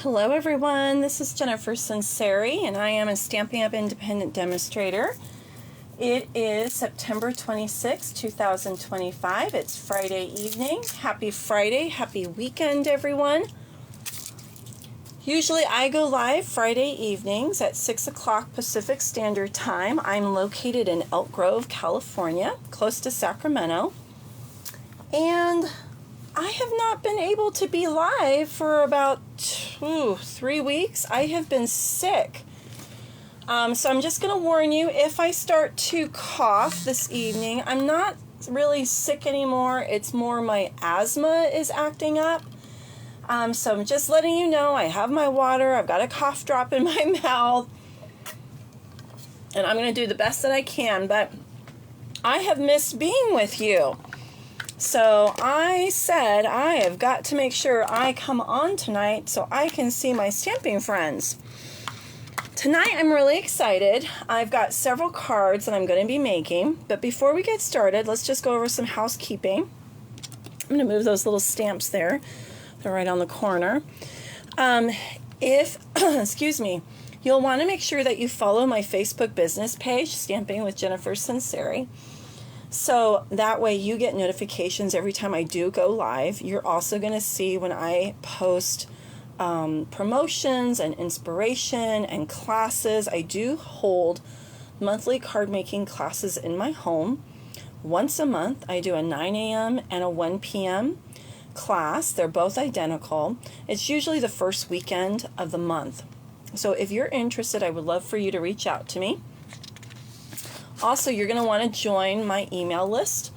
Hello everyone, this is Jennifer Sinceri and I am a Stampin UP independent demonstrator. It is September 26, 2025. It's Friday evening. Happy Friday, happy weekend everyone. Usually I go live Friday evenings at 6 o'clock Pacific Standard Time. I'm located in Elk Grove, California, close to Sacramento. And I have not been able to be live for about 3 weeks. I have been sick. So I'm just going to warn you, if I start to cough this evening, I'm not really sick anymore. It's more my asthma is acting up. So I'm just letting you know I have my water. I've got a cough drop in my mouth. And I'm going to do the best that I can. But I have missed being with you. So I said I have got to make sure I come on tonight so I can see my stamping friends. Tonight I'm really excited. I've got several cards that I'm going to be making. But before we get started, let's just go over some housekeeping. I'm going to move those little stamps there. They're right on the corner. Excuse me, you'll want to make sure that you follow my Facebook business page, Stamping with Jennifer Sinceri. So that way you get notifications every time I do go live. You're also going to see when I post promotions and inspiration and classes. I do hold monthly card making classes in my home. Once a month, I do a 9 a.m. and a 1 p.m. class. They're both identical. It's usually the first weekend of the month. So if you're interested, I would love for you to reach out to me. Also, you're going to want to join my email list.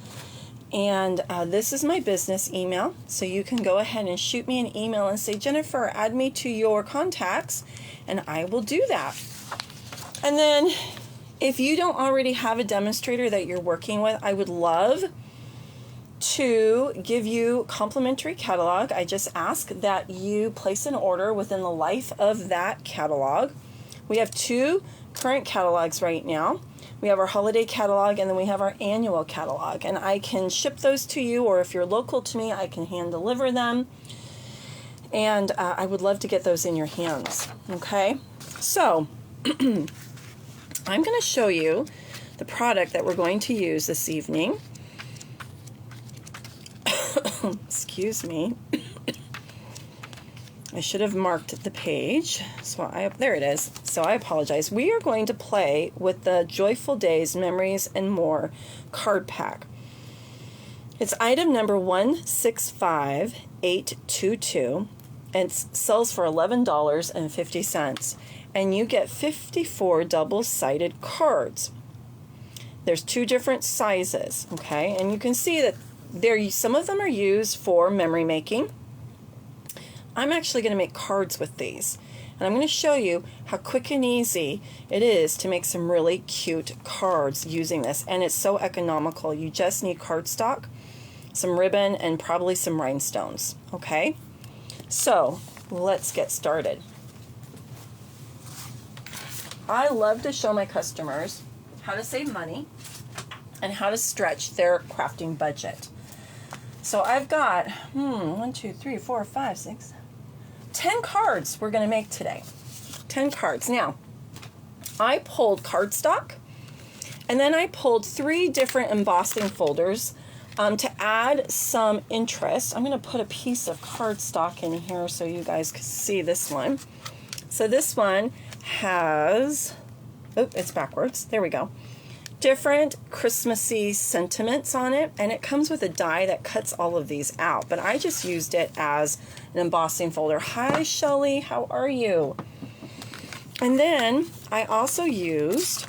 And this is my business email. So you can go ahead and shoot me an email and say, Jennifer, add me to your contacts. And I will do that. And then if you don't already have a demonstrator that you're working with, I would love to give you complimentary catalog. I just ask that you place an order within the life of that catalog. We have 2 current catalogs right now. We have our holiday catalog and then we have our annual catalog, and I can ship those to you, or if you're local to me, I can hand deliver them, and I would love to get those in your hands. Okay, so I'm going to show you the product that we're going to use this evening. Excuse me. I should have marked the page. So there it is. So I apologize. We are going to play with the Joyful Days, Memories, and More card pack. It's item number 165822, and it sells for $11.50. And you get 54 double-sided cards. There's 2 different sizes, okay? And you can see that some of them are used for memory making. I'm actually going to make cards with these, and I'm going to show you how quick and easy it is to make some really cute cards using this, and it's so economical. You just need cardstock, some ribbon, and probably some rhinestones. Okay, so let's get started. I love to show my customers how to save money and how to stretch their crafting budget. So I've got 1, 2, 3, 4, 5, 6, 10 cards we're going to make today. 10 cards. Now, I pulled cardstock, and then I pulled 3 different embossing folders to add some interest. I'm going to put a piece of cardstock in here so you guys can see this one. So this one has, it's backwards. There we go. Different Christmassy sentiments on it, and it comes with a die that cuts all of these out, but I just used it as an embossing folder. Hi Shelly, how are you? And then I also used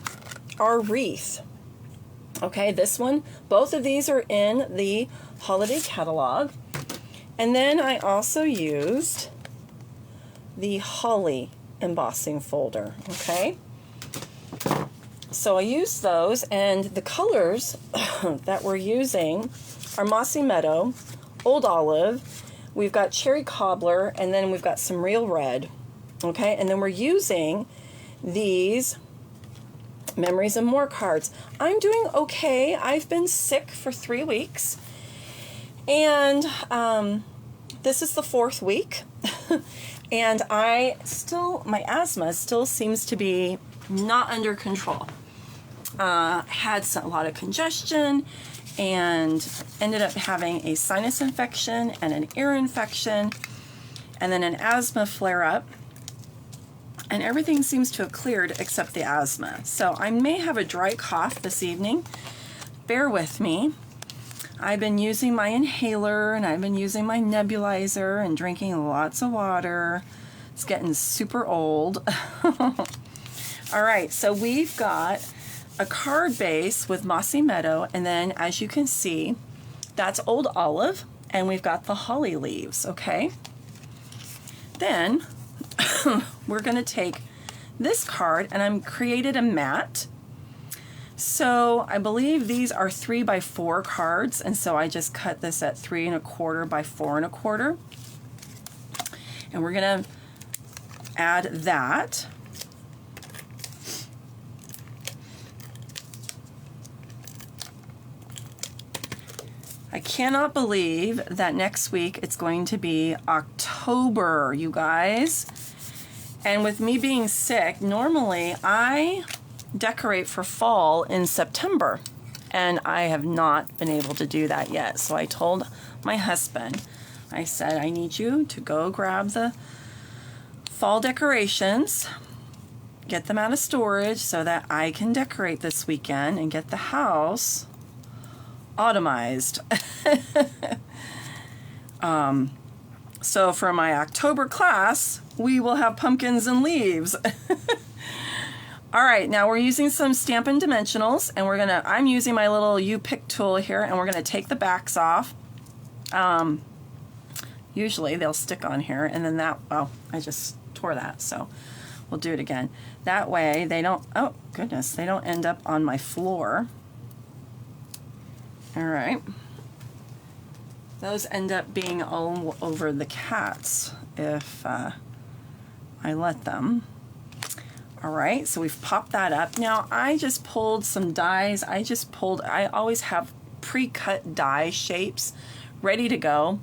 our wreath. Okay, this one, both of these are in the holiday catalog. And then I also used the holly embossing folder. Okay, so I used those, and the colors that we're using are Mossy Meadow, Old Olive, we've got Cherry Cobbler, and then we've got some Real Red. Okay, and then we're using these Memories and More cards. I'm doing okay. I've been sick for 3 weeks, and this is the 4th week. And my asthma still seems to be not under control. Had a lot of congestion and ended up having a sinus infection and an ear infection and then an asthma flare-up. And everything seems to have cleared except the asthma. So I may have a dry cough this evening. Bear with me. I've been using my inhaler and I've been using my nebulizer and drinking lots of water. It's getting super old. All right, so we've got a card base with Mossy Meadow, and then as you can see, that's Old Olive, and we've got the holly leaves, okay? Then we're going to take this card, and I'm created a mat. So I believe these are 3x4 cards, and so I just cut this at 3 1/4 by 4 1/4. And we're going to add that. I cannot believe that next week it's going to be October, you guys. And with me being sick, normally I decorate for fall in September, and I have not been able to do that yet. So I told my husband, I said, I need you to go grab the fall decorations, get them out of storage so that I can decorate this weekend and get the house autumnized. So for my October class, we will have pumpkins and leaves. All right, now we're using some Stampin' Dimensionals, and I'm using my little U-pick tool here, and we're gonna take the backs off. Usually they'll stick on here, and then I just tore that, so we'll do it again. That way they don't, oh goodness, they don't end up on my floor. All right. Those end up being all over the cats if I let them. All right, so we've popped that up. Now I just pulled some dies. I always have pre-cut die shapes ready to go.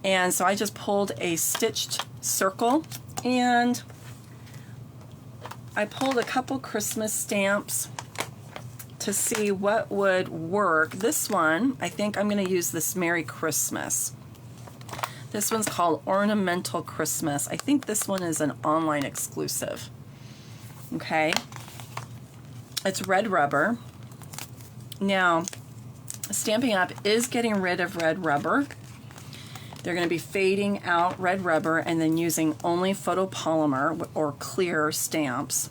And so I just pulled a stitched circle, and I pulled a couple Christmas stamps to see what would work. This one, I think I'm going to use this Merry Christmas. This one's called Ornamental Christmas. I think this one is an online exclusive. Okay. It's red rubber. Now, Stampin' Up is getting rid of red rubber. They're going to be fading out red rubber and then using only photopolymer or clear stamps.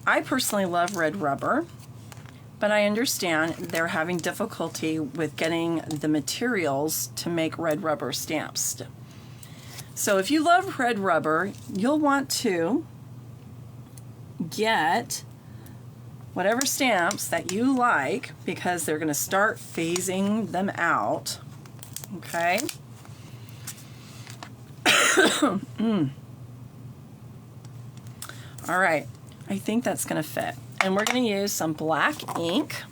I personally love red rubber, but I understand they're having difficulty with getting the materials to make red rubber stamps. So if you love red rubber, you'll want to get whatever stamps that you like, because they're going to start phasing them out. Okay. All right, I think that's going to fit. And we're going to use some black ink.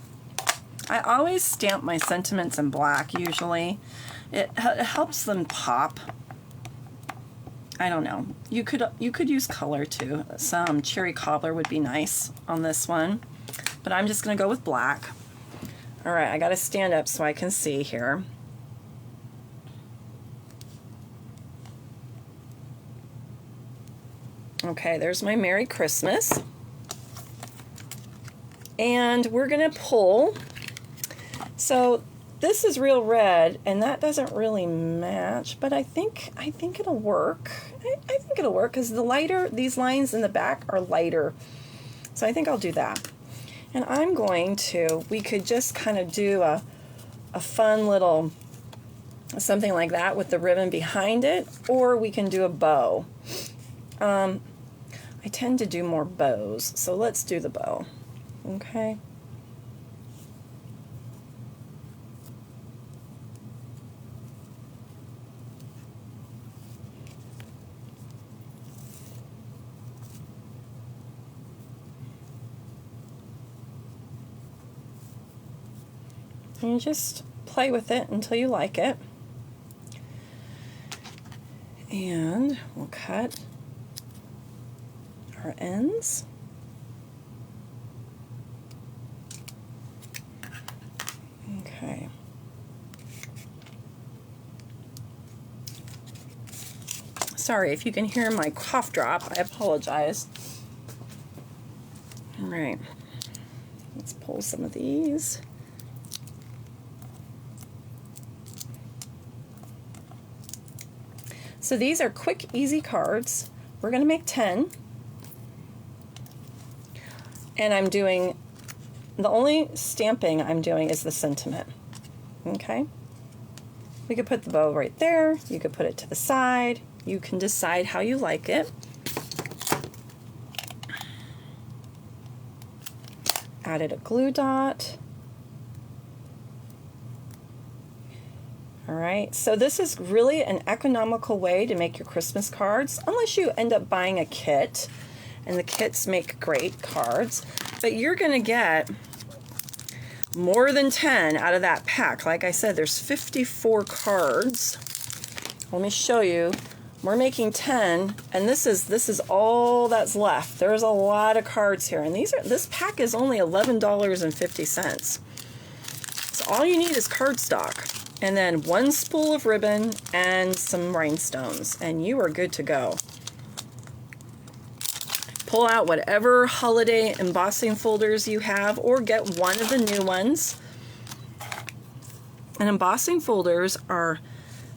I always stamp my sentiments in black usually. It helps them pop. I don't know. You could use color too. Some cherry cobbler would be nice on this one. But I'm just going to go with black. All right, I got to stand up so I can see here. Okay, there's my Merry Christmas. And we're going to pull. So this is real red, and that doesn't really match, but I think it'll work. I think it'll work because these lines in the back are lighter. So I think I'll do that. And I'm going to, we could just kind of do a fun little something like that with the ribbon behind it, or we can do a bow. I tend to do more bows, so let's do the bow. Okay. And you just play with it until you like it. And we'll cut our ends. Okay. Sorry if you can hear my cough drop, I apologize. All right, let's pull some of these. So these are quick, easy cards. We're going to make 10. And I'm doing, the only stamping I'm doing is the sentiment. Okay? We could put the bow right there. You could put it to the side. You can decide how you like it. Added a glue dot. All right, so this is really an economical way to make your Christmas cards, unless you end up buying a kit, and the kits make great cards, but you're gonna get more than 10 out of that pack. Like I said, there's 54 cards. Let me show you. We're making 10, and this is all that's left. There's a lot of cards here, and this pack is only $11.50. So all you need is cardstock, and then one spool of ribbon and some rhinestones, and you are good to go. Pull out whatever holiday embossing folders you have, or get one of the new ones. And embossing folders are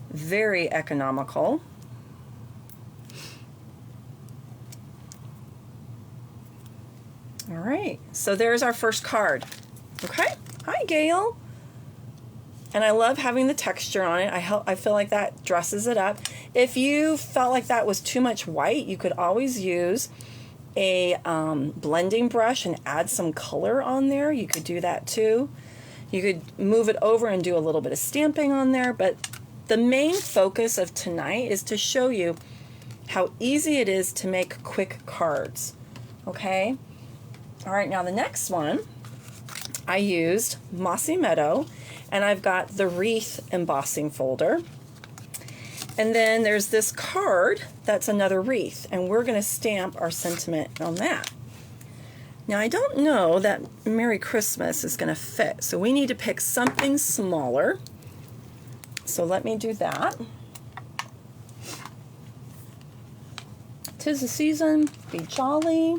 very economical. All right, so there's our first card. Okay, hi Gail. And I love having the texture on it. I feel like that dresses it up. If you felt like that was too much white, you could always use a blending brush and add some color on there. You could do that too. You could move it over and do a little bit of stamping on there, but the main focus of tonight is to show you how easy it is to make quick cards. Okay? All right, now the next one, I used Mossy Meadow, and I've got the wreath embossing folder. And then there's this card that's another wreath, and we're going to stamp our sentiment on that. Now, I don't know that Merry Christmas is going to fit, so we need to pick something smaller. So let me do that. 'Tis the season, be jolly.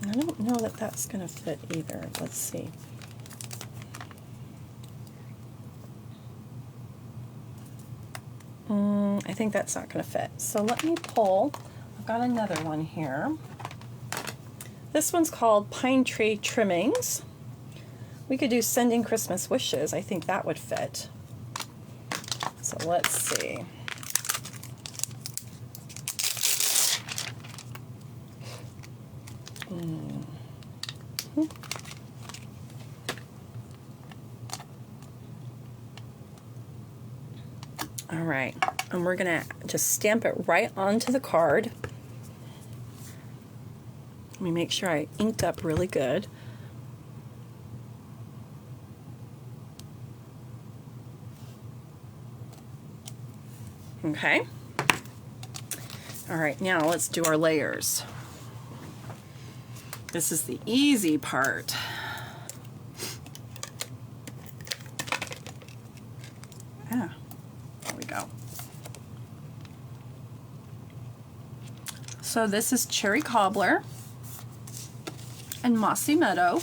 I don't know that that's going to fit either. Let's see. I think that's not going to fit. So let me pull. I've got another one here. This one's called Pine Tree Trimmings. We could do Sending Christmas Wishes. I think that would fit. So let's see. All right, and we're gonna just stamp it right onto the card. Let me make sure I inked up really good. Okay. All right, now let's do our layers. This is the easy part. There we go. So this is Cherry Cobbler and Mossy Meadow.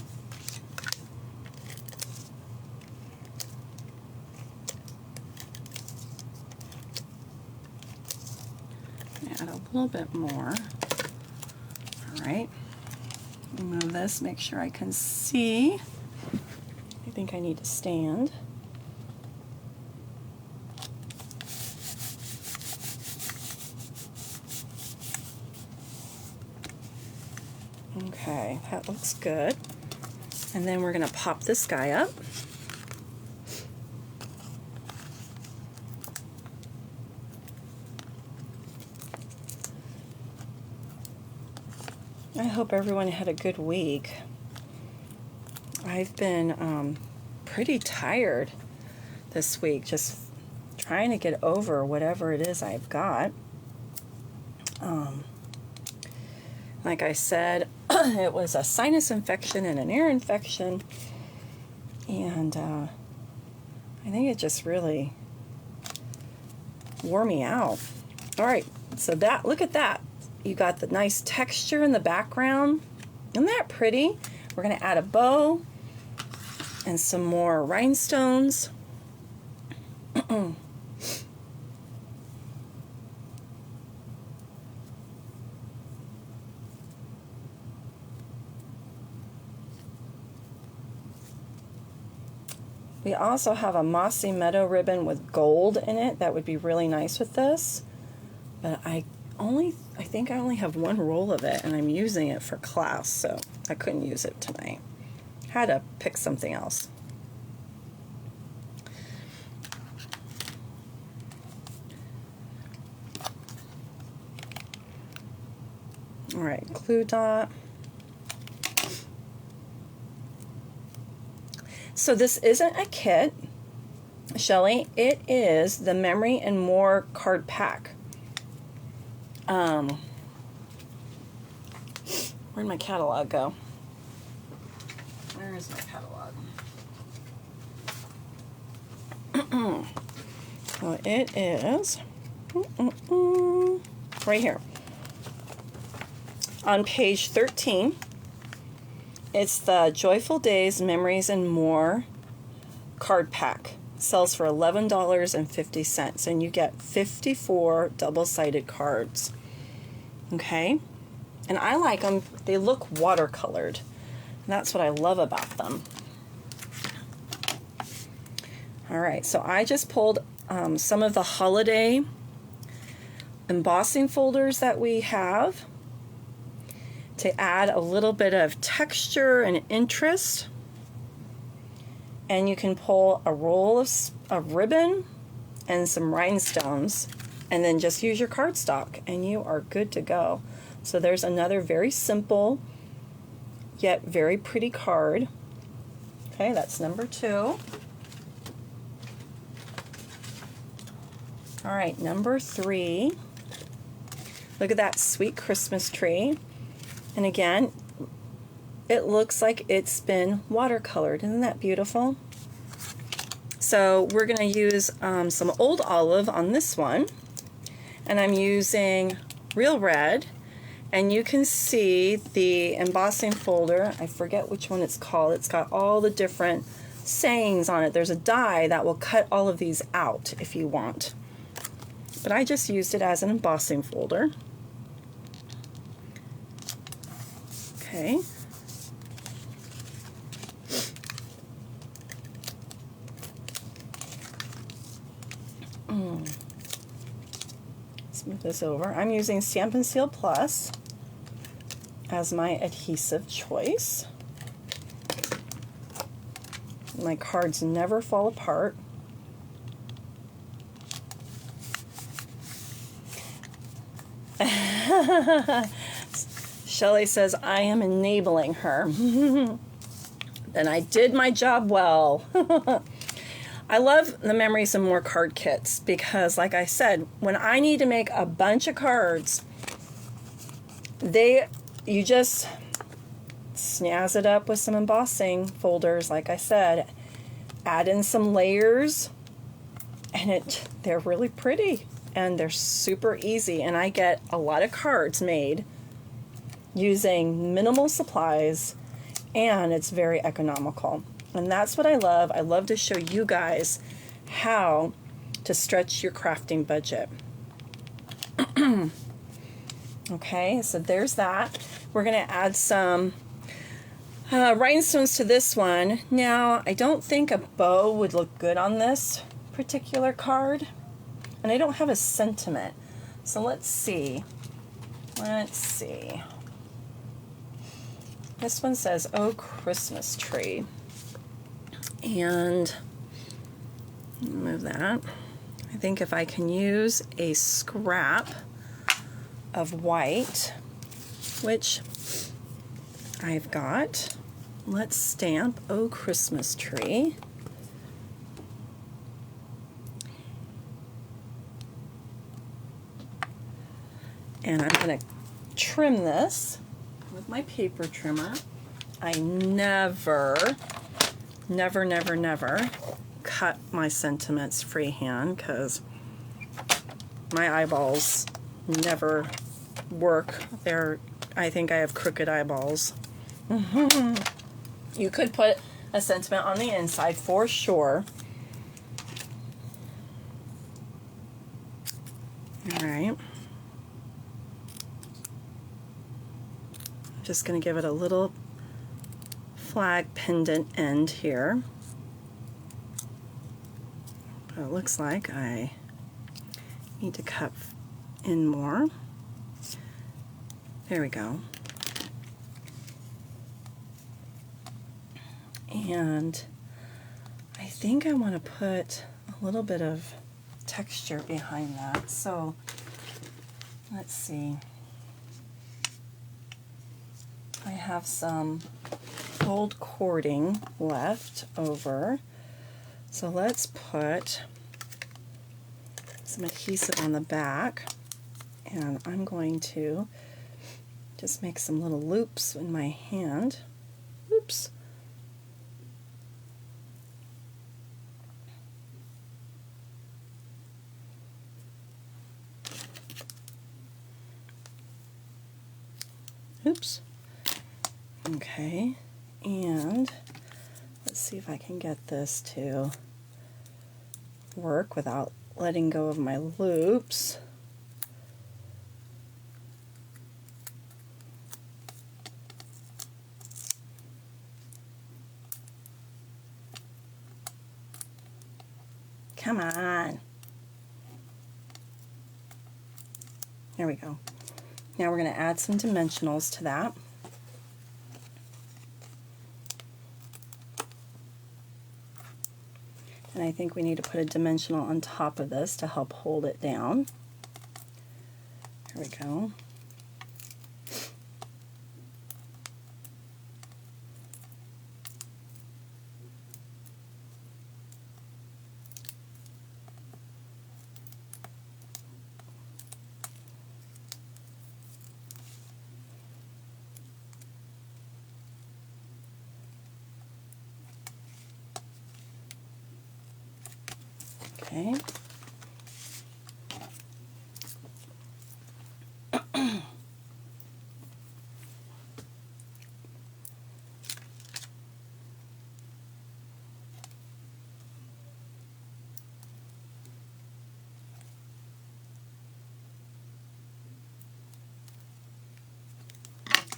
Add a little bit more. All right. Move this, make sure I can see. I think I need to stand. Okay, that looks good. And then we're going to pop this guy up. I hope everyone had a good week. I've been pretty tired this week, just trying to get over whatever it is I've got. Like I said, it was a sinus infection and an ear infection, and I think it just really wore me out. All right, so that, look at that. You got the nice texture in the background. Isn't that pretty? We're going to add a bow and some more rhinestones. We also have a mossy meadow ribbon with gold in it. That would be really nice with this. But I think I only have one roll of it, and I'm using it for class, so I couldn't use it tonight. Had to pick something else. All right, glue dot. So this isn't a kit, Shelly. It is the Memory and More card pack. Where'd my catalog go? Where is my catalog? So it is right here on page 13. It's the Joyful Days, Memories and More card pack. Sells for $11.50, and you get 54 double-sided cards. Okay? And I like them. They look watercolored. And that's what I love about them. All right, so I just pulled some of the holiday embossing folders that we have to add a little bit of texture and interest. And you can pull a roll of ribbon and some rhinestones, and then just use your cardstock, and you are good to go. So there's another very simple yet very pretty card. Okay, that's number 2. All right, number 3. Look at that sweet Christmas tree. And again, it looks like it's been watercolored. Isn't that beautiful? So we're going to use some Old Olive on this one. And I'm using Real Red. And you can see the embossing folder. I forget which one it's called. It's got all the different sayings on it. There's a die that will cut all of these out if you want. But I just used it as an embossing folder. Okay. Let's move this over. I'm using Stampin' Seal Plus as my adhesive choice. My cards never fall apart. Shelley says, I am enabling her. Then I did my job well. I love the Memories and More card kits because, like I said, when I need to make a bunch of cards, you just snazz it up with some embossing folders, like I said, add in some layers, and they're really pretty. And they're super easy, and I get a lot of cards made using minimal supplies, and it's very economical. And that's what I love. I love to show you guys how to stretch your crafting budget. Okay, so there's that. We're going to add some rhinestones to this one. Now, I don't think a bow would look good on this particular card. And I don't have a sentiment. So let's see. Let's see. This one says, Oh, Christmas Tree. And move that. I think if I can use a scrap of white, which I've got, let's stamp Oh, Christmas Tree. And I'm going to trim this with my paper trimmer. I never cut my sentiments freehand because my eyeballs never work. I think I have crooked eyeballs. You could put a sentiment on the inside for sure. All right. I'm just going to give it a little flag pendant end here. But it looks like I need to cut in more. There we go. And I think I want to put a little bit of texture behind that. So let's see. I have some gold cording left over. So let's put some adhesive on the back, and I'm going to just make some little loops in my hand. Oops. Oops. Okay, and let's see if I can get this to work without letting go of my loops. Come on. There we go. Now we're going to add some dimensionals to that. And I think we need to put a dimensional on top of this to help hold it down. There we go. Okay.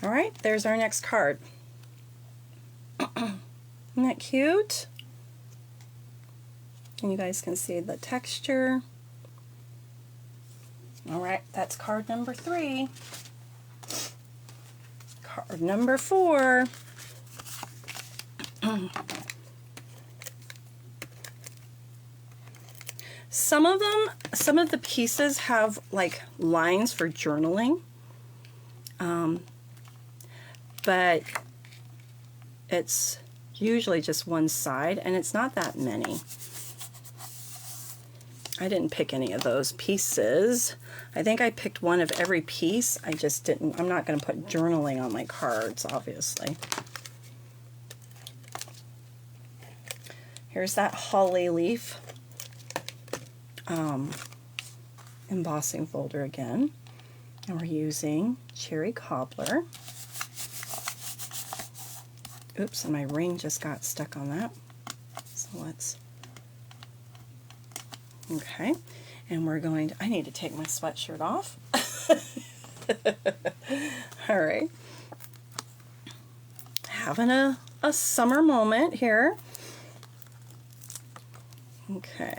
All right, there's our next card. Isn't that cute? And you guys can see the texture. All right, that's card number 3. Card number 4. Some of the pieces have like lines for journaling, but it's usually just one side, and it's not that many. I didn't pick any of those pieces. I think I picked one of every piece. I just didn't, I'm not going to put journaling on my cards, obviously. Here's that holly leaf embossing folder again. And we're using cherry cobbler. Oops, and my ring just got stuck on that. So let's... Okay, and we're going to, I need to take my sweatshirt off. All right. Having a summer moment here. Okay.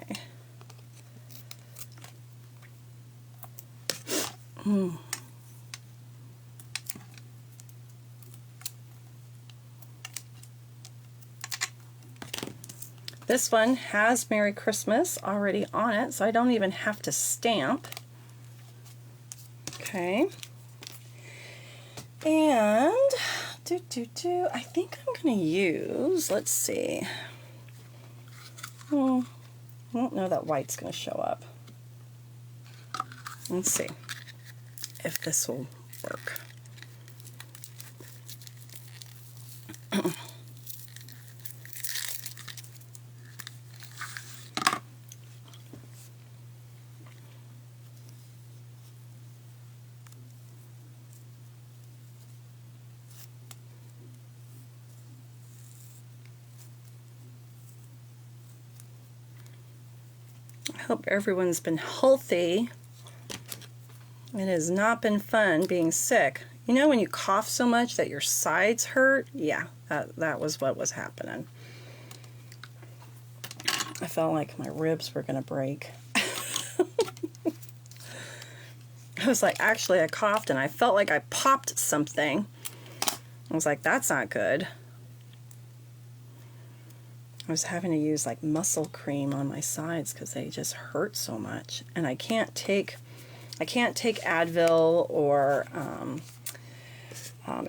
This one has Merry Christmas already on it, so I don't even have to stamp. Okay. And I think I'm going to use, let's see. I don't know that white's going to show up. Let's see. if this will work. I hope everyone's been healthy. It has not been fun being sick. You know when you cough so much that your sides hurt? Yeah, that was what was happening. I felt like my ribs were going to break. I was like, actually I coughed and I felt like I popped something. I was like, that's not good. I was having to use like muscle cream on my sides because they just hurt so much. And I can't take Advil or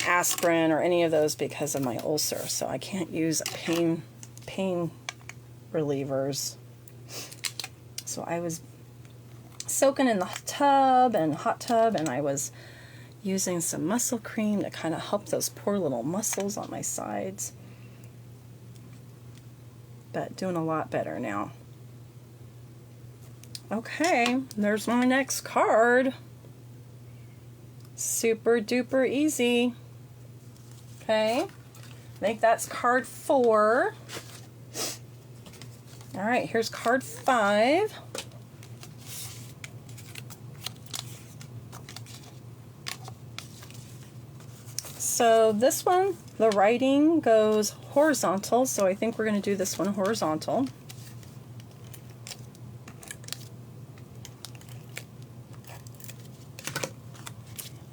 aspirin or any of those because of my ulcer. So I can't use pain relievers. So I was soaking in the hot tub, and I was using some muscle cream to kind of help those poor little muscles on my sides. But doing a lot better now. Okay, there's my next card. Super duper easy. Okay, I think that's card 4. All right, here's card 5. So this one, the writing goes horizontal, so I think we're going to do this one horizontal.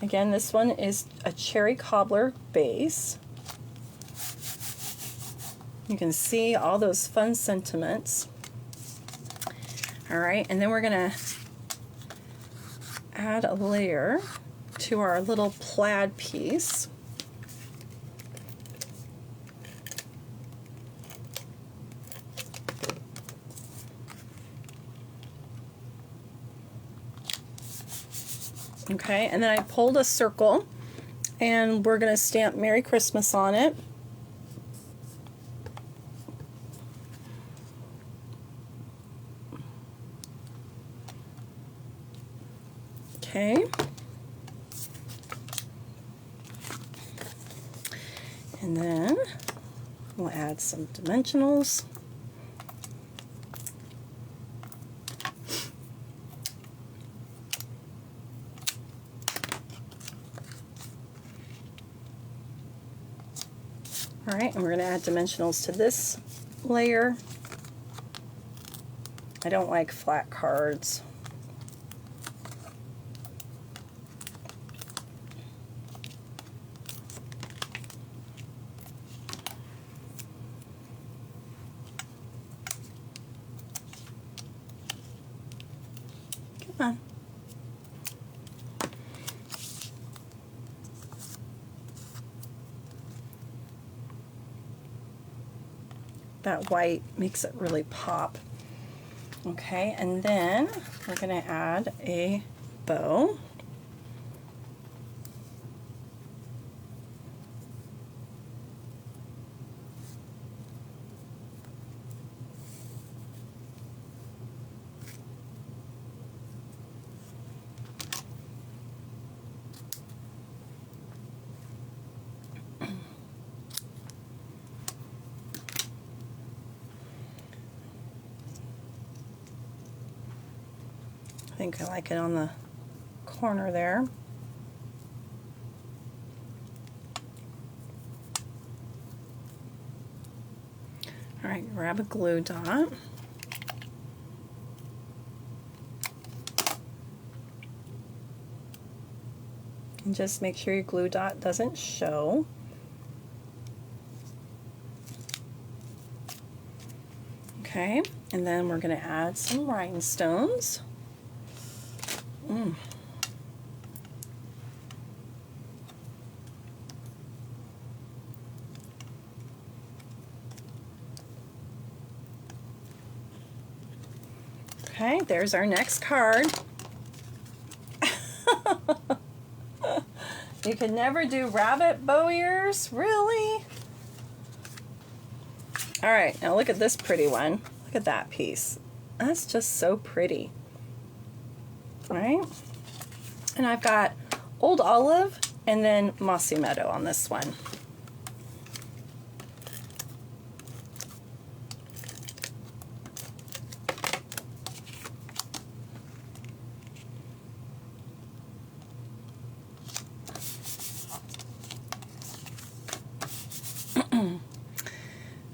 Again, this one is a cherry cobbler base. You can see all those fun sentiments. All right, and then we're going to add a layer to our little plaid piece. Okay, and then I pulled a circle, and we're going to stamp Merry Christmas on it. Okay. And then we'll add some dimensionals. All right, and we're going to add dimensionals to this layer. I don't like flat cards. Come on. That white makes it really pop. Okay, and then we're going to add a bow. I think I like it on the corner there. All right, grab a glue dot. And just make sure your glue dot doesn't show. Okay, and then we're going to add some rhinestones. Okay, there's our next card. You could never do rabbit bow ears? Really? All right, now look at this pretty one. Look at that piece. That's just so pretty. All right? And I've got Old Olive and then Mossy Meadow on this one.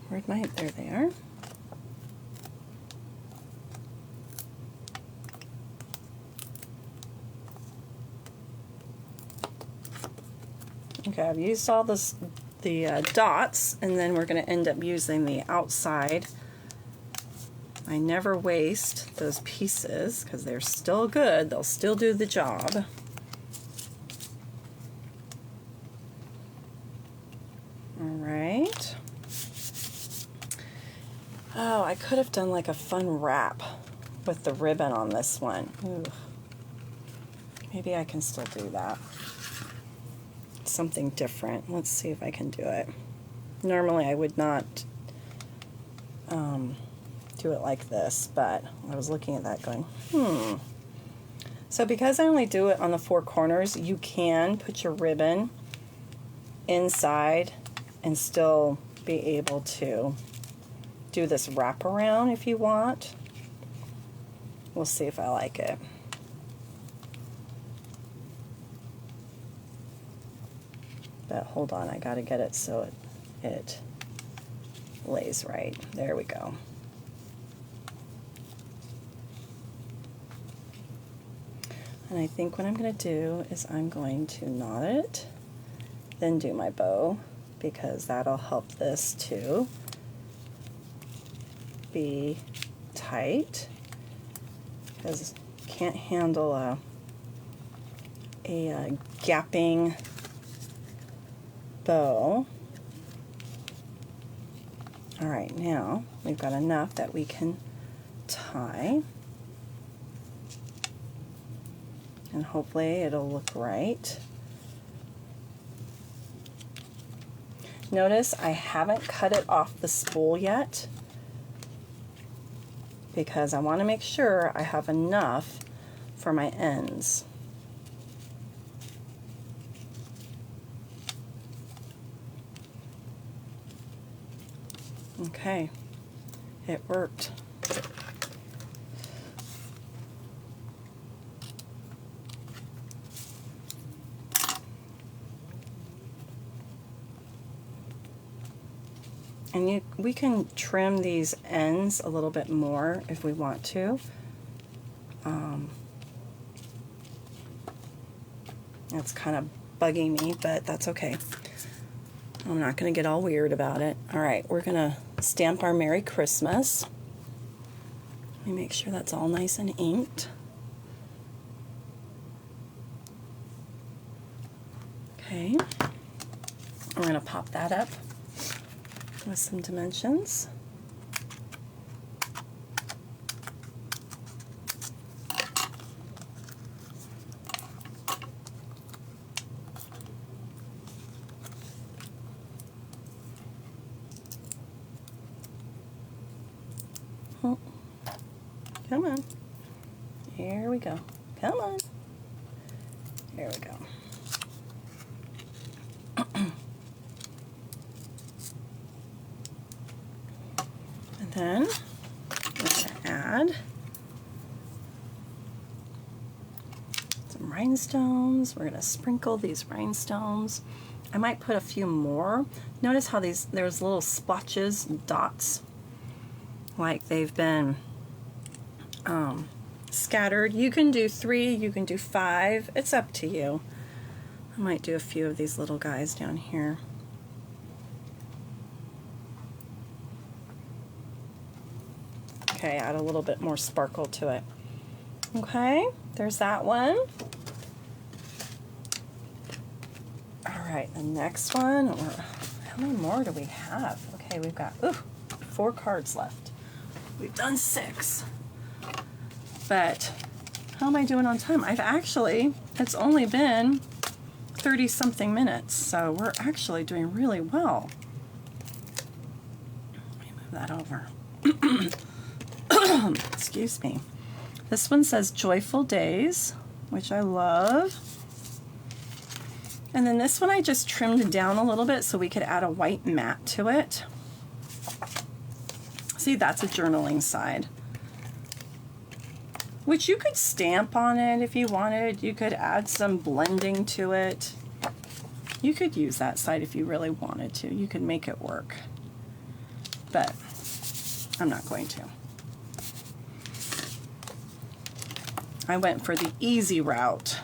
Where'd my, there they are. Okay, I've used all the dots, and then we're going to end up using the outside. I never waste those pieces because they're still good. They'll still do the job. All right. Oh, I could have done like a fun wrap with the ribbon on this one. Ooh. Maybe I can still do that. Something different. Let's see if I can do it. Normally I would not do it like this, but I was looking at that going, So because I only do it on the four corners, you can put your ribbon inside and still be able to do this wraparound if you want. We'll see if I like it. But hold on, I gotta get it so it lays right. There we go. And I think what I'm gonna do is I'm going to knot it, then do my bow, because that'll help this to be tight, because can't handle a gapping bow. All right, now we've got enough that we can tie, and hopefully it'll look right. Notice I haven't cut it off the spool yet because I want to make sure I have enough for my ends. Okay, it worked. And we can trim these ends a little bit more if we want to. That's kind of bugging me, but that's okay. I'm not going to get all weird about it. All right, we're going to stamp our Merry Christmas. Let me make sure that's all nice and inked. Okay, we're going to pop that up with some dimensions. Oh, come on. Here we go. Come on. Here we go. Then we're going to add some rhinestones. We're going to sprinkle these rhinestones. I might put a few more. Notice how there's little splotches, dots, like they've been scattered. You can do 3, you can do 5. It's up to you. I might do a few of these little guys down here. Okay, add a little bit more sparkle to it. Okay, there's that one. All right, the next one. How many more do we have? Okay, we've got 4 cards left. We've done 6. But how am I doing on time? It's only been 30 something minutes, so we're actually doing really well. Let me move that over. Excuse me. This one says Joyful Days, which I love. And then this one I just trimmed down a little bit so we could add a white mat to it. See, that's a journaling side, which you could stamp on it if you wanted. You could add some blending to it. You could use that side if you really wanted to. You could make it work, but I'm not going to. I went for the easy route.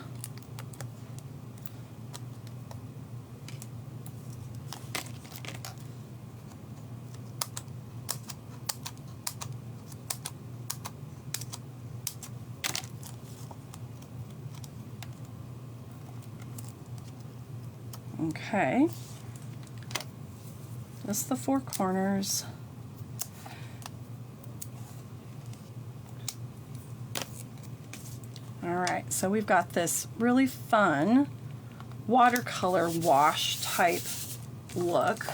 Okay, just the 4 corners. All right, so we've got this really fun watercolor wash type look.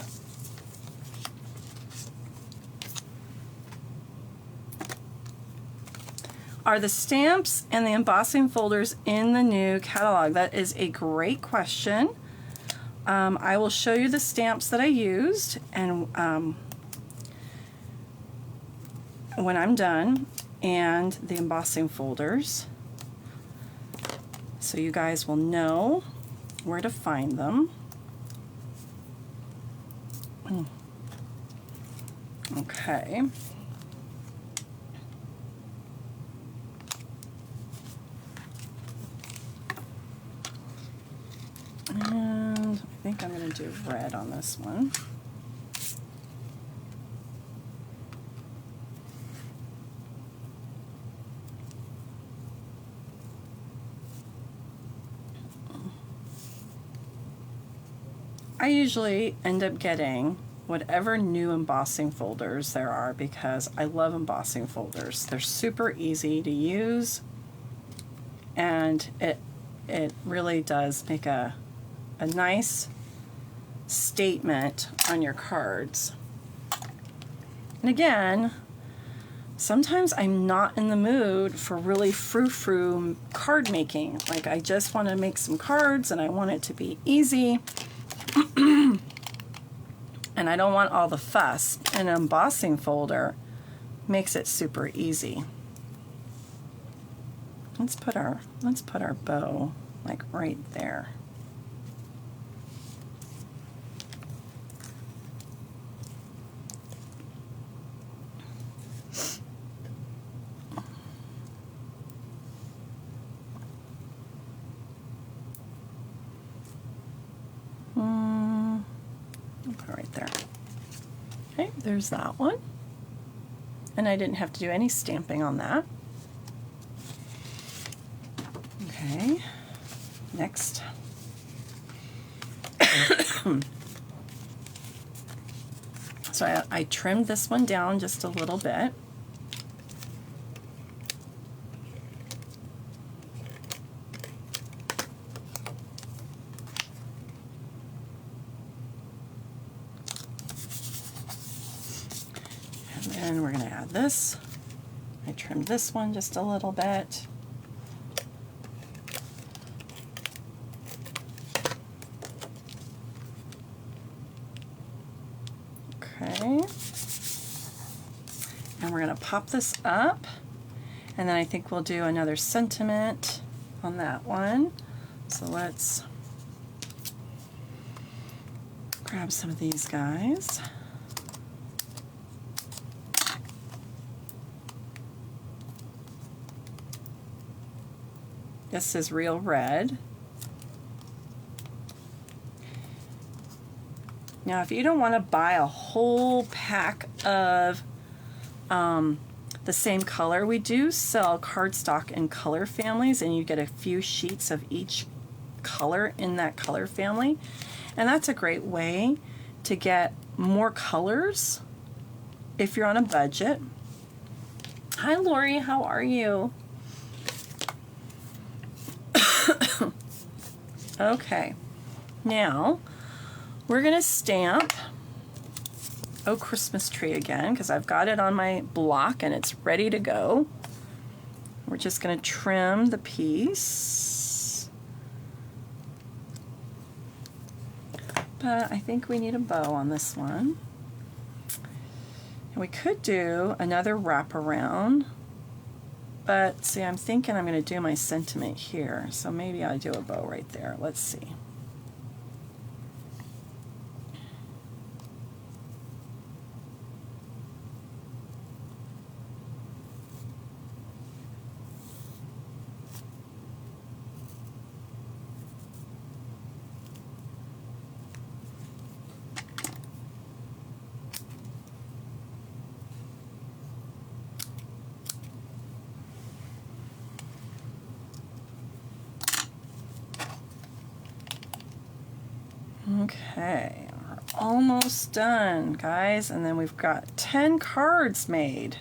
Are the stamps and the embossing folders in the new catalog? That is a great question. I will show you the stamps that I used, and when I'm done, and the embossing folders, so you guys will know where to find them. Okay. And I think I'm going to do red on this one. I usually end up getting whatever new embossing folders there are because I love embossing folders. They're super easy to use, and it really does make a nice statement on your cards. And again, sometimes I'm not in the mood for really frou-frou card making. Like, I just want to make some cards and I want it to be easy. And I don't want all the fuss. An embossing folder makes it super easy. Let's put our bow like right there. Put it right there. Okay, there's that one. And I didn't have to do any stamping on that. Okay, next. So I trimmed this one down just a little bit. And we're going to add this. I trimmed this one just a little bit. Okay. And we're going to pop this up. And then I think we'll do another sentiment on that one. So let's grab some of these guys. This is real red. Now, if you don't want to buy a whole pack of the same color, we do sell cardstock in color families, and you get a few sheets of each color in that color family. And that's a great way to get more colors if you're on a budget. Hi, Lori, how are you? Okay, Now, we're going to stamp Oh Christmas Tree again because I've got it on my block and it's ready to go. We're just going to trim the piece. But I think we need a bow on this one. And we could do another wraparound. But see, I'm thinking I'm going to do my sentiment here. So maybe I'll do a bow right there. Let's see. Okay, we're almost done, guys, and then we've got 10 cards made.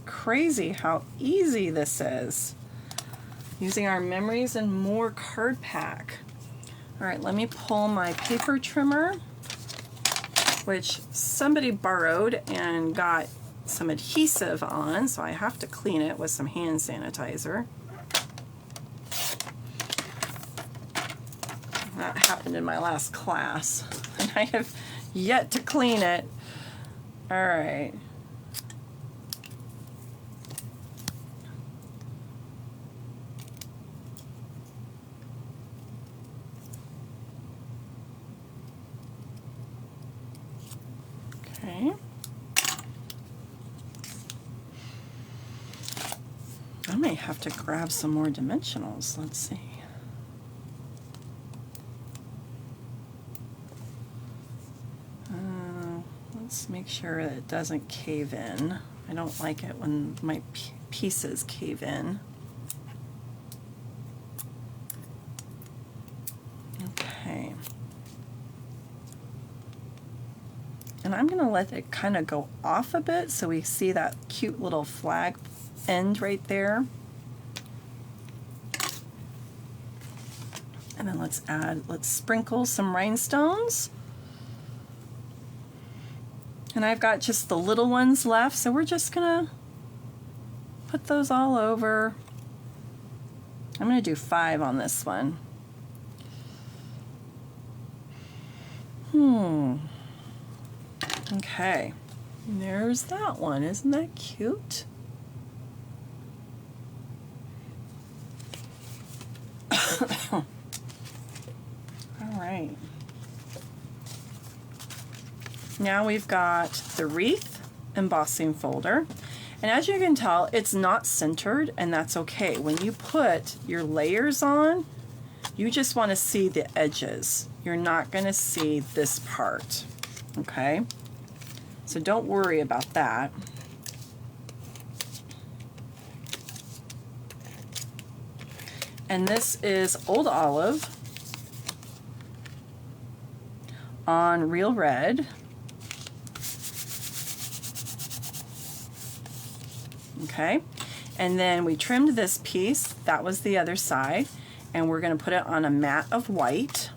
Crazy how easy this is. Using our Memories and More card pack. All right, let me pull my paper trimmer, which somebody borrowed and got some adhesive on, so I have to clean it with some hand sanitizer. That happened in my last class, and I have yet to clean it. All right. Okay. I may have to grab some more dimensionals. Let's see. Let's make sure that it doesn't cave in. I don't like it when my pieces cave in. Okay. And I'm going to let it kind of go off a bit so we see that cute little flag end right there. And then let's sprinkle some rhinestones. And I've got just the little ones left, so we're just gonna put those all over. I'm gonna do 5 on this one. Okay, there's that one. Isn't that cute? All right. Now we've got the wreath embossing folder, and as you can tell, it's not centered, and that's okay. When you put your layers on, you just want to see the edges. You're not going to see this part, okay? So don't worry about that. And this is Old Olive on Real Red. Okay, and then we trimmed this piece, that was the other side, and we're going to put it on a mat of white.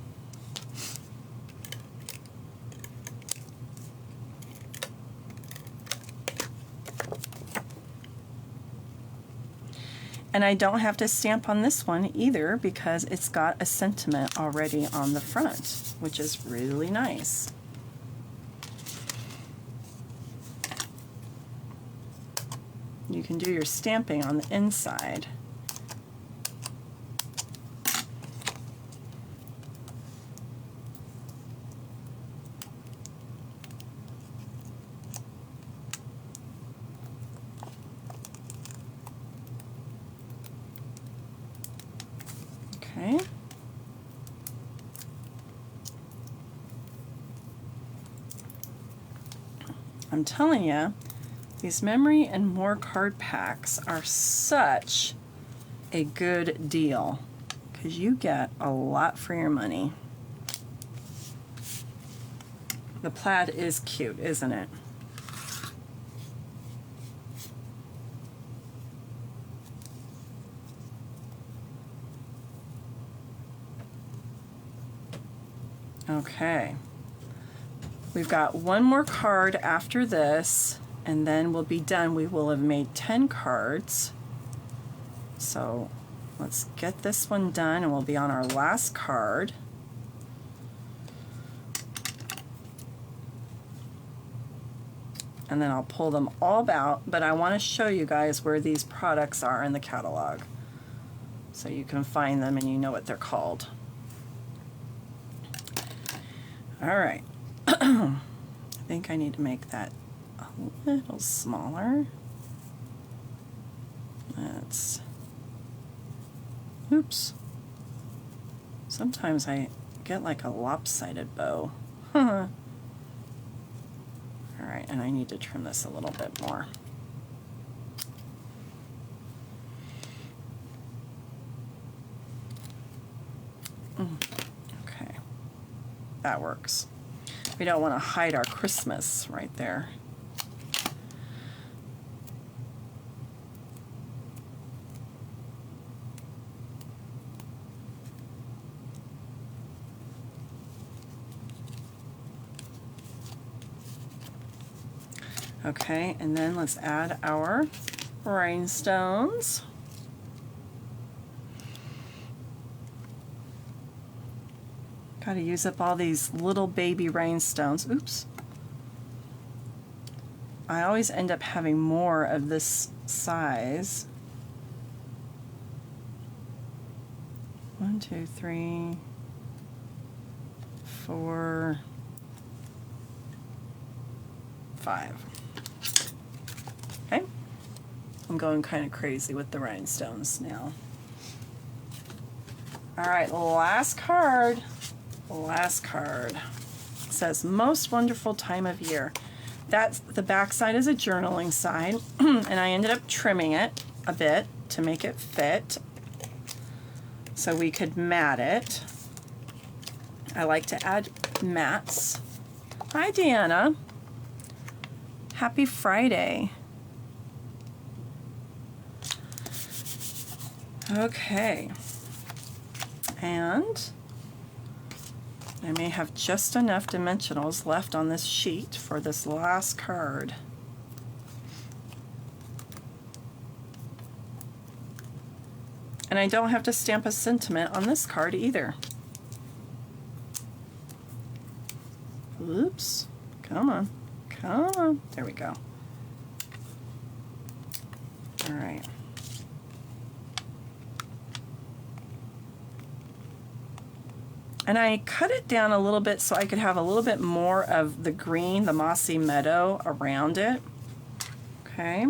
And I don't have to stamp on this one either because it's got a sentiment already on the front, which is really nice. You can do your stamping on the inside. Okay. I'm telling you, these Memory and More card packs are such a good deal because you get a lot for your money. The plaid is cute, isn't it? Okay. We've got one more card after this, and then we'll be done. We will have made 10 cards. So let's get this one done, and we'll be on our last card. And then I'll pull them all out, but I want to show you guys where these products are in the catalog so you can find them and you know what they're called. All right. I think I need to make that a little smaller. That's, oops. Sometimes I get like a lopsided bow. All right, and I need to trim this a little bit more. Okay, that works. We don't want to hide our Christmas right there. Okay, and then let's add our rhinestones. Got to use up all these little baby rhinestones. Oops. I always end up having more of this size. 1, 2, 3, 4, 5. Okay. I'm going kind of crazy with the rhinestones now. All right, last card. Last card. It says most wonderful time of year. That's the back side is a journaling side, and I ended up trimming it a bit to make it fit so we could mat it. I like to add mats. Hi, Deanna. Happy Friday. Okay. And I may have just enough dimensionals left on this sheet for this last card. And I don't have to stamp a sentiment on this card either. Oops. Come on. Come on. There we go. All right. And I cut it down a little bit so I could have a little bit more of the green, the mossy meadow around it. Okay.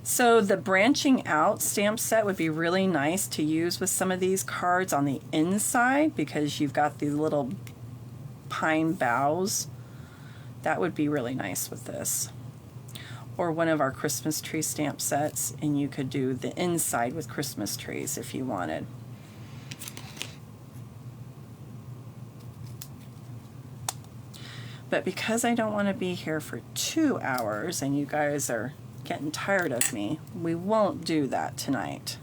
So the branching out stamp set would be really nice to use with some of these cards on the inside because you've got the little pine boughs. That would be really nice with this. Or one of our Christmas tree stamp sets, and you could do the inside with Christmas trees if you wanted. But because I don't want to be here for 2 hours and you guys are getting tired of me, we won't do that tonight.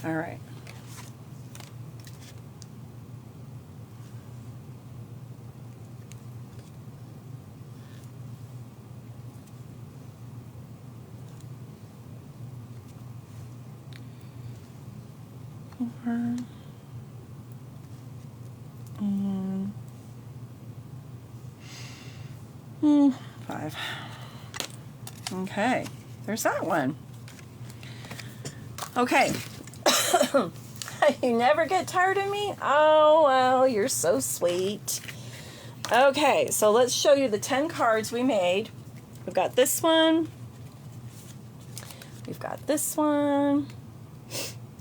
All right. And 5. Okay, there's that one. Okay. You never get tired of me? Oh, well, you're so sweet. Okay, so let's show you the 10 cards we made. We've got this one. We've got this one.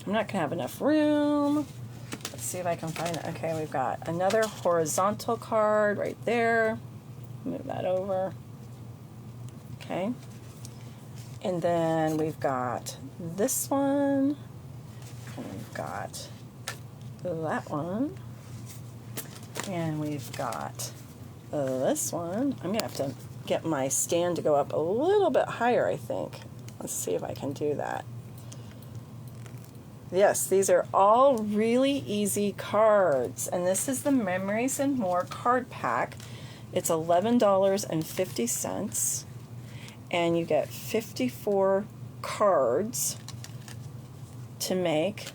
I'm not going to have enough room. Let's see if I can find it. Okay, we've got another horizontal card right there. Move that over. Okay. And then we've got this one, and we've got that one, and we've got this one. I'm going to have to get my stand to go up a little bit higher, I think. Let's see if I can do that. Yes, these are all really easy cards, and this is the Memories and More card pack. It's $11.50, and you get 54 cards to make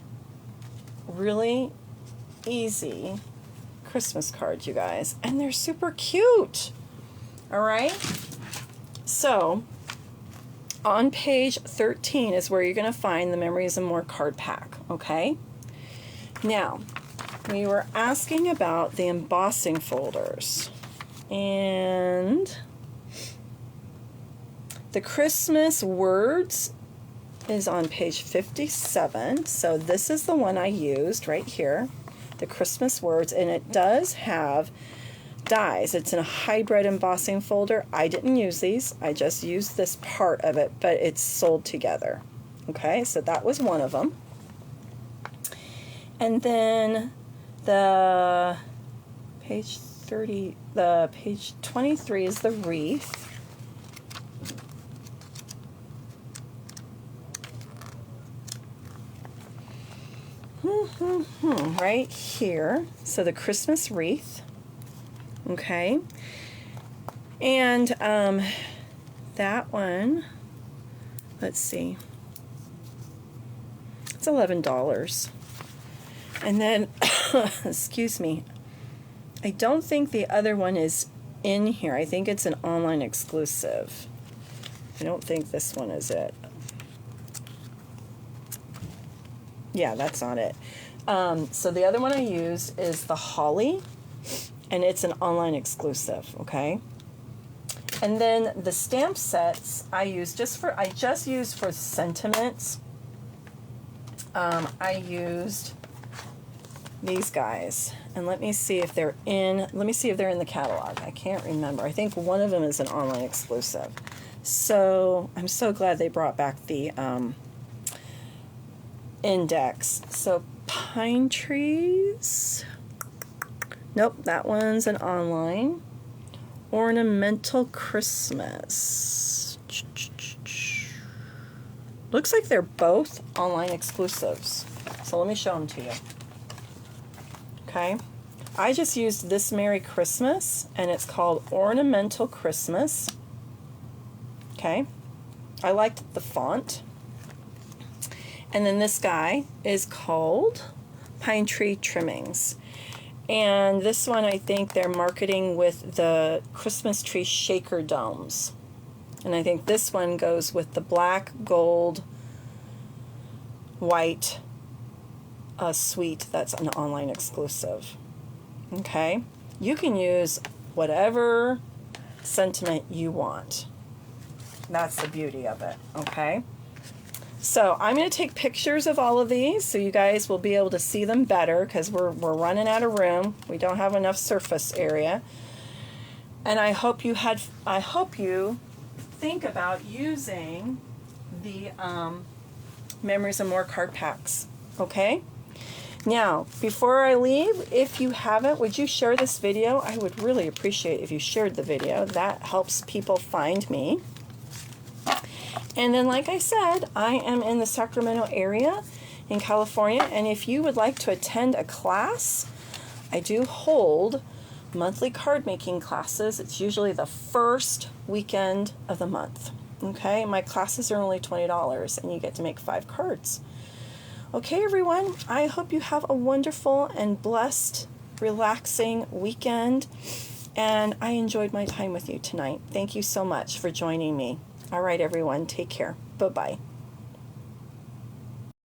really easy Christmas cards, you guys, and they're super cute. All right, so on page 13 is where you're going to find the Memories and More card pack, okay? Now, we were asking about the embossing folders, and the Christmas words is on page 57, so this is the one I used right here, the Christmas words, and it does have dies. It's in a hybrid embossing folder. I didn't use these. I just used this part of it, but it's sold together. Okay, so that was one of them. And then the page 23 is the wreath. Right here. So the Christmas wreath. Okay, and that one, let's see, it's $11. And then, excuse me, I don't think the other one is in here. I think it's an online exclusive. I don't think this one is it. Yeah, that's not it. So the other one I used is the holly, and it's an online exclusive, okay? And then the stamp sets I used I just used for sentiments. I used these guys, and let me see if they're in the catalog. I can't remember. I think one of them is an online exclusive. So I'm so glad they brought back the index. So pine trees. Nope, that one's an online. Ornamental Christmas. Looks like they're both online exclusives. So let me show them to you. Okay. I just used this Merry Christmas, and it's called Ornamental Christmas. Okay. I liked the font. And then this guy is called Pine Tree Trimmings. And this one, I think they're marketing with the Christmas tree shaker domes. And I think this one goes with the black, gold, white suite. That's an online exclusive. Okay? You can use whatever sentiment you want. That's the beauty of it. Okay? So I'm going to take pictures of all of these so you guys will be able to see them better, because we're running out of room. We don't have enough surface area. And I hope you think about using the Memories and More card packs. Okay? Now, before I leave, if you haven't, would you share this video? I would really appreciate if you shared the video. That helps people find me. And then, like I said, I am in the Sacramento area in California, and if you would like to attend a class, I do hold monthly card making classes. It's usually the first weekend of the month. Okay, my classes are only $20, and you get to make 5 cards. Okay, everyone, I hope you have a wonderful and blessed, relaxing weekend, and I enjoyed my time with you tonight. Thank you so much for joining me. All right, everyone, take care. Bye-bye.